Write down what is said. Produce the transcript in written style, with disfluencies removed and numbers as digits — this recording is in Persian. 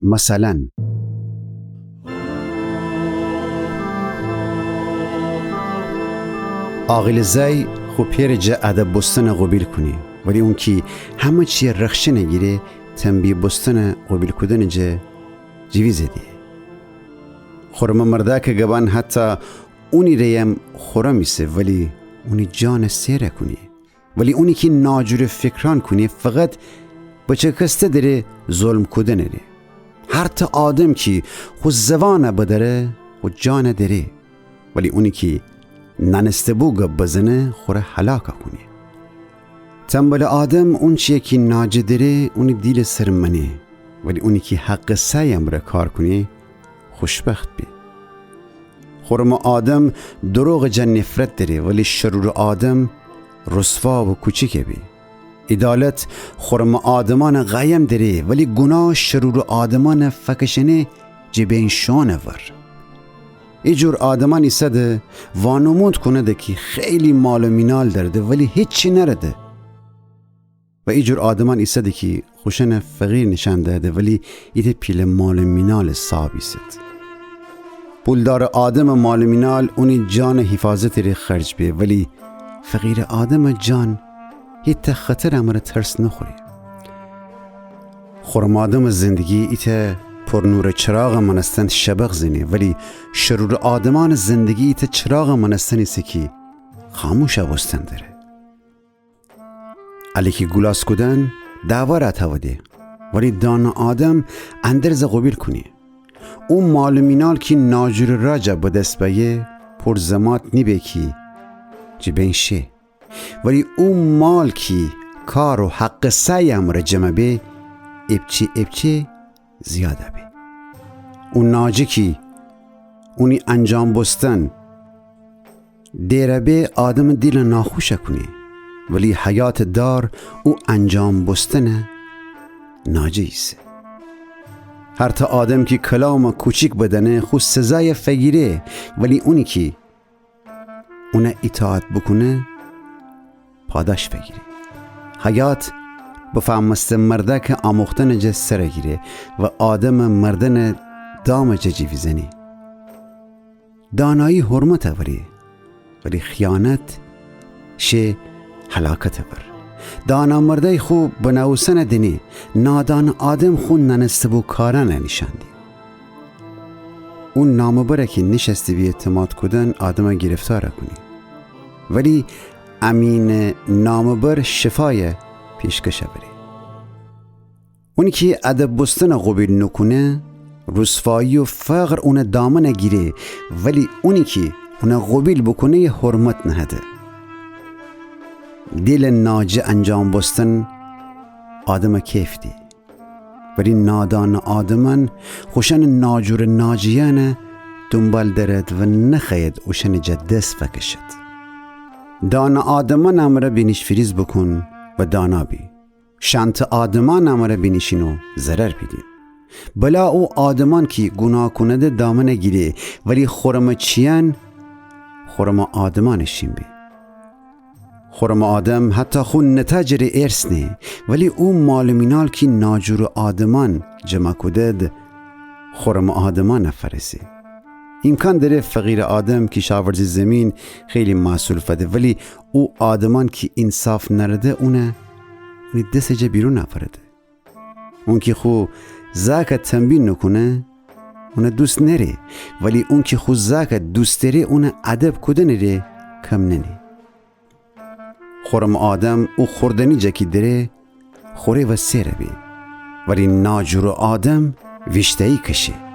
مثلا عاقل زی خو پیر جا ادب بستن قبیل کنی، ولی اون کی همه چی رخشه نگیره تنبیه بستن قبیل کدن جا جویزه دیه. خورم مرده که گبان حتی اونی ریم خورا میسه، ولی اونی جان سیره کنی، ولی اونی که ناجور فکران کنی فقط بچه کسته داره ظلم کدن داره. هر تا آدم که خود زوانه بداره و جان داره، ولی اونی که ننسته بو گب بزنه خوره حلاکه کنی. تنبل آدم اون چیه که ناجه داره اونی دیل سرمنه، ولی اونی که حق سعیم را کار کنی خوشبخت بی. خورم آدم دروغ جن نفرت داره، ولی شرور آدم رسوا و کوچیکه بی. عدالت خورم آدمان غیم داره، ولی گناه شرور آدمان فکشنه جبین شانه ور. ایجور آدمانی سده وانمود کنه ده که خیلی مال و مینال درده ولی هیچی نرده، و ایجور آدمان ایسده که خوشن فقیر نشان داده ولی ایده پیل مال و مینال صابی ست. پولدار آدم مال و مینال اونی جان حفاظت ری خرج بی، ولی فقیر آدم جان ایده خطر امر ترس نخوری. خورم آدم زندگی ایده پر نور چراغ منستن شبق زنی، ولی شرور آدمان زندگی ایده چراغ منستن ایسه که خاموش اوستن داره. علی که گلاس کدن دعوا را تواده، ولی دان آدم اندرز قبیل کنی. اون مال مینال که ناجور راجع با دست بایه پر زمات نیبه که جبین شه، ولی اون مال که کار و حق سعیم را جمع به ابچه زیاده بی. اون ناجی که اونی انجام بستن دیره به آدم دیل ناخوشه کنی، ولی حیات دار او انجام بستن ناجیسه. هر تا آدم که کلام کوچیک بدنه خود سزای فگیره، ولی اونی که اونه اطاعت بکنه پاداش فگیره. حیات بفهمست مرده که آموختن جه سره گیره و آدم مردن دام جه جیویزنی. دانایی حرمت ولی خیانت شه حلاکت ور. دانا مرده خوب بناوسن دینی، نادان آدم خون ننسته بو کارن نشاندی. اون نامبره که نشستی بی اعتماد کدن آدم گرفتار کنی، ولی امین نامبر شفای پیشکشه بری. اونی که ادب بستن قبیل نکنه رسوایی و فقر اون دامه نگیره، ولی اونی که اون قبیل بکنه حرمت نهده. دل ناجه انجام بستن آدم کیف دی، ولی نادان آدمان خوشن ناجور ناجیانه دنبال درد و نخید اوشن جدس فکشد. دان آدمان امره بینیش فریز بکن و دانا بی. شانت آدمان امره بینیشینو ضرر بیدین. بلا او آدمان کی گناه کنده دامن گیره، ولی خورم چیان خورم آدمانشین بی. خورم آدم حتی خون نتاجر ارس نه، ولی او مال مینال کی ناجور آدمان جمع کدد خورم آدمان نفرسی. امکان داره فقیر آدم کی شاورزی زمین خیلی مسئول فده، ولی او آدمان کی انصاف نرده اونی دست جا بیرون نفرده. اون کی خو زاکت تنبیه نکنه اون دوست نره، ولی اون کی خو زاکت دوست داره اون ادب کده نره کم ننی. خورم آدم او خوردنی جا کی داره خوره و سیره بی، ولی ناجور آدم وشتهی کشه.